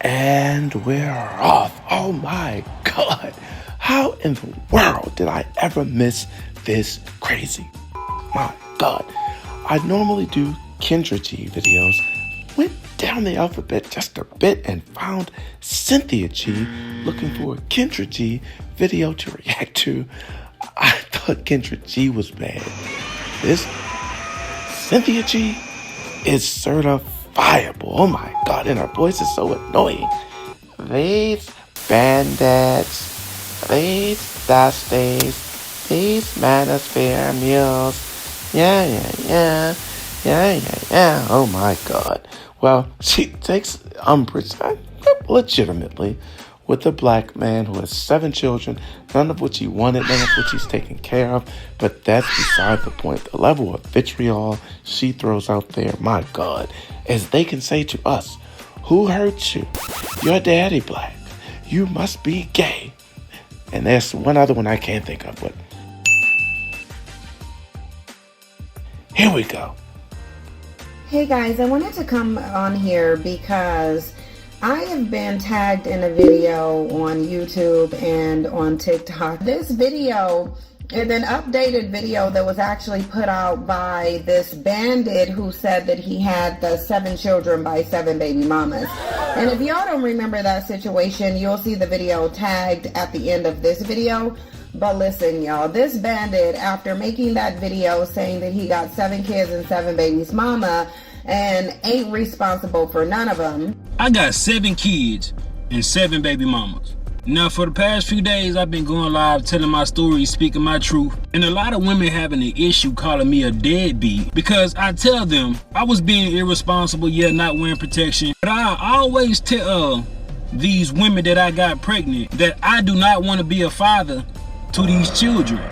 And we're off. Oh my God. How in the world did I ever miss this crazy? My God. I normally do Kendra G videos. Went down the alphabet just a bit and found Cynthia G looking for a Kendra G video to react to. I thought Kendra G was bad. This Cynthia G is certifiable. Oh my God, and her voice is so annoying. These bandits, these dusties, these manosphere mules. Yeah. Oh my God. Well, she takes umbrage, legitimately, with a black man who has 7 children, none of which he wanted, none of which he's taken care of. But that's beside the point. The level of vitriol she throws out there, my God, as they can say to us, who hurt you? Your daddy black. You must be gay. And there's one other one I can't think of, but here we go. Hey guys, I wanted to come on here because I have been tagged in a video on YouTube and on TikTok. This video is an updated video that was actually put out by this bandit who said that he had the 7 children by 7 baby mamas. And if y'all don't remember that situation, you'll see the video tagged at the end of this video. But listen, y'all, this bandit, after making that video saying that he got 7 kids and 7 babies mama and ain't responsible for none of them. I got 7 kids and 7 baby mamas. Now, for the past few days, I've been going live telling my story, speaking my truth. And a lot of women having an issue calling me a deadbeat because I tell them I was being irresponsible, yet not wearing protection. But I always tell these women that I got pregnant that I do not want to be a father to these children.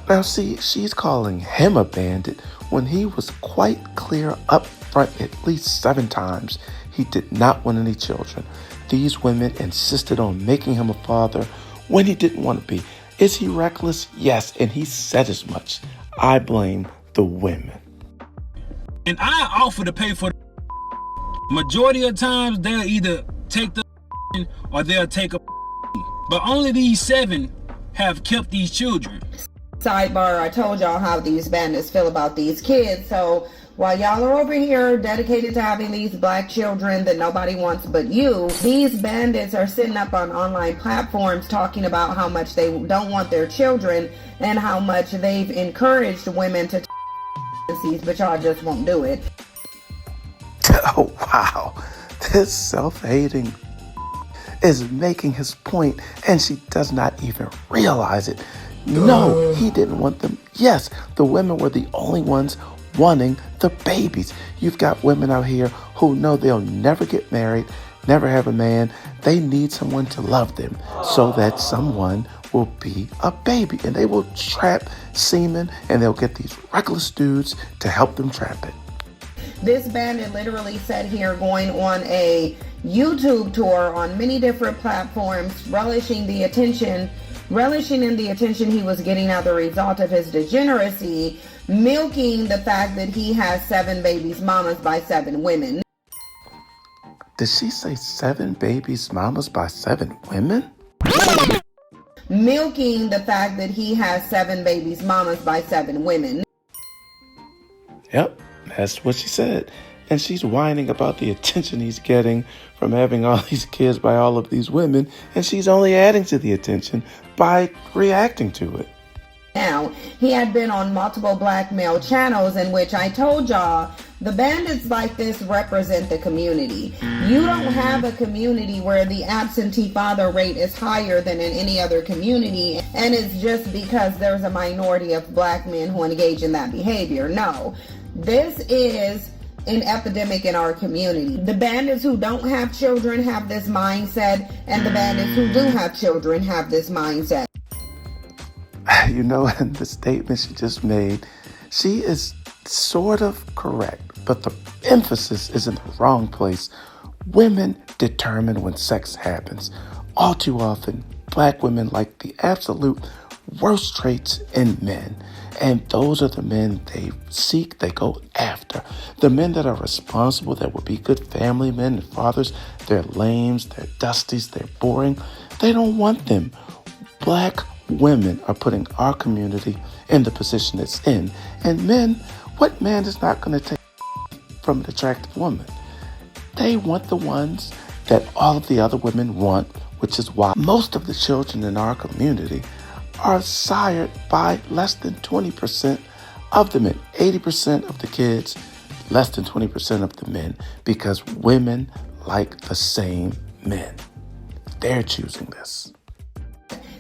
Now see, she's calling him a bandit when he was quite clear up front at least 7 times he did not want any children. These women insisted on making him a father when he didn't want to be. Is he reckless? Yes, and he said as much. I blame the women. And I offer to pay for the majority of times they'll either take the or they'll take a but only these 7 have kept these children. Sidebar, I told y'all how these bandits feel about these kids. So while y'all are over here dedicated to having these black children that nobody wants but you, these bandits are sitting up on online platforms talking about how much they don't want their children and how much they've encouraged women to but y'all just won't do it. Oh, wow. This self-hating is making his point, and she does not even realize it. No, he didn't want them. Yes, the women were the only ones wanting the babies. You've got women out here who know they'll never get married, never have a man. They need someone to love them so that someone will be a baby. And they will trap semen, and they'll get these reckless dudes to help them trap it. This bandit literally said here going on a YouTube tour on many different platforms, relishing in the attention he was getting as a result of his degeneracy, milking the fact that he has 7 babies mamas by 7 women. Did she say 7 babies mamas by 7 women? Milking the fact that he has 7 babies mamas by 7 women. Yep, that's what she said. And she's whining about the attention he's getting from having all these kids by all of these women, and she's only adding to the attention by reacting to it. Now, he had been on multiple black male channels in which I told y'all the bandits like this represent the community. You don't have a community where the absentee father rate is higher than in any other community, and it's just because there's a minority of black men who engage in that behavior. No, this is an epidemic in our community. The bandits who don't have children have this mindset, and the bandits who do have children have this mindset. You know, in the statement she just made, she is sort of correct, but the emphasis is in the wrong place. Women determine when sex happens. All too often, black women like the absolute worst traits in men. And those are the men they seek, they go after. The men that are responsible, that would be good family men and fathers. They're lames, they're dusties, they're boring. They don't want them. Black women are putting our community in the position it's in. And men, what man is not going to take from an attractive woman? They want the ones that all of the other women want, which is why most of the children in our community are sired by less than 20% of the men. 80% of the kids, less than 20% of the men, because women like the same men. They're choosing this.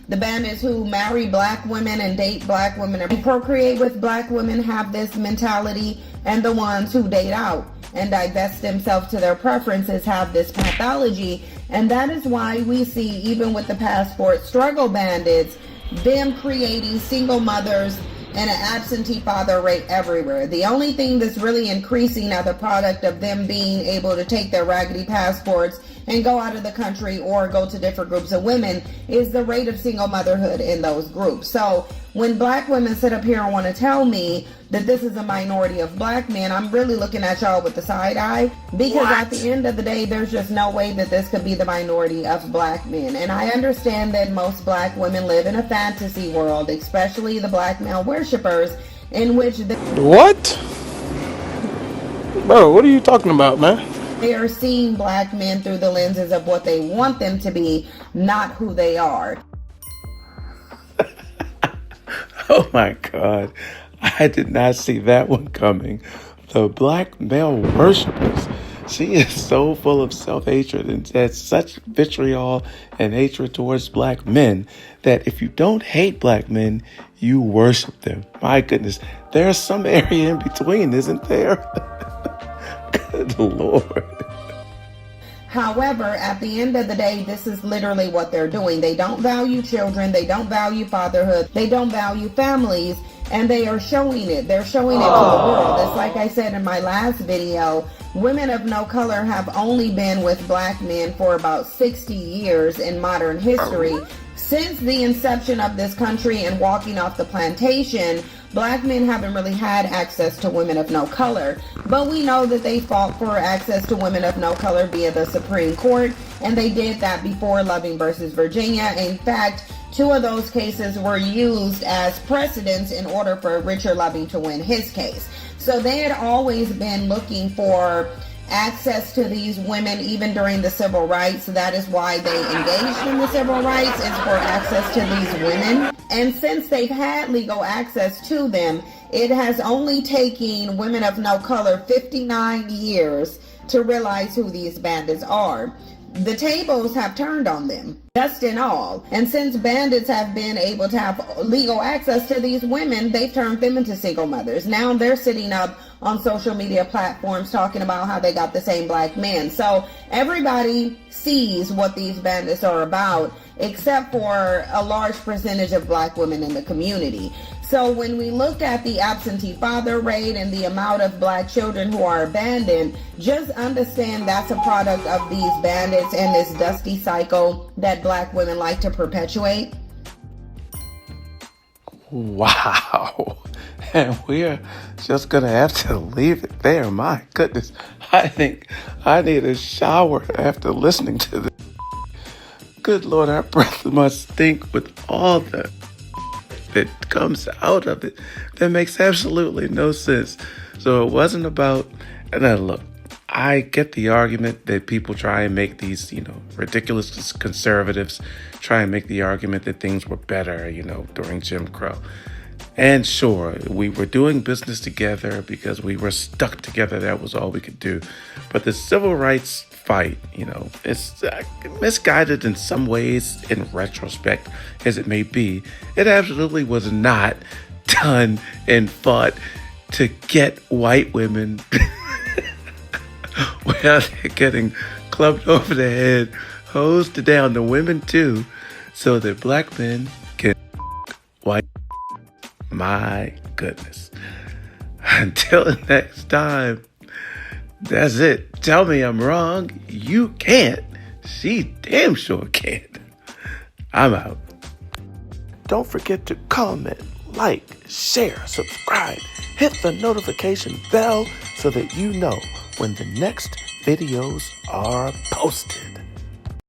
The bandits who marry black women and date black women and procreate with black women have this mentality, and the ones who date out and divest themselves to their preferences have this pathology. And that is why we see, even with the passport struggle bandits, them creating single mothers and an absentee father rate everywhere. The only thing that's really increasing are the product of them being able to take their raggedy passports and go out of the country or go to different groups of women is the rate of single motherhood in those groups. So when black women sit up here and want to tell me that this is a minority of black men, I'm really looking at y'all with the side eye, because at the end of the day, there's just no way that this could be the minority of black men. And I understand that most black women live in a fantasy world, especially the black male worshipers, in which What? Bro, what are you talking about, man? they are seeing black men through the lenses of what they want them to be, not who they are. Oh my God. I did not see that one coming. The black male worshipers. She is so full of self-hatred and has such vitriol and hatred towards black men that if you don't hate black men, you worship them. My goodness. There's some area in between, isn't there? Good Lord. However, at the end of the day, this is literally what they're doing. They don't value children. They don't value fatherhood. They don't value families. And they are showing it. They're showing it to the world. It's like I said in my last video, women of no color have only been with black men for about 60 years in modern history. Since the inception of this country and walking off the plantation, black men haven't really had access to women of no color. But we know that they fought for access to women of no color via the Supreme Court, and they did that before Loving versus Virginia. In fact, 2 of those cases were used as precedents in order for Richard Loving to win his case. So they had always been looking for access to these women even during the civil rights. That is why they engaged in the civil rights, is for access to these women. And since they've had legal access to them, it has only taken women of no color 59 years to realize who these bandits are. The tables have turned on them, just in all. And since bandits have been able to have legal access to these women, they've turned them into single mothers. Now they're sitting up on social media platforms talking about how they got the same black men. So everybody sees what these bandits are about, except for a large percentage of black women in the community. So when we look at the absentee father rate and the amount of black children who are abandoned, just understand that's a product of these bandits and this dusty cycle that black women like to perpetuate. Wow. And we're just going to have to leave it there. My goodness. I think I need a shower after listening to this. Good Lord, our breath must stink with all the that comes out of it. That makes absolutely no sense. So it wasn't about, and then look, I get the argument that people try and make these, ridiculous conservatives try and make the argument that things were better, during Jim Crow. And sure, we were doing business together because we were stuck together. That was all we could do. But the civil rights fight, it's misguided in some ways in retrospect, as it may be. It absolutely was not done and fought to get white women where they're getting clubbed over the head, hosed down, the women too, so that black men can white. My goodness. Until next time, that's it. Tell me I'm wrong. You can't. She damn sure can't. I'm out. Don't forget to comment, like, share, subscribe, hit the notification bell so that you know when the next videos are posted.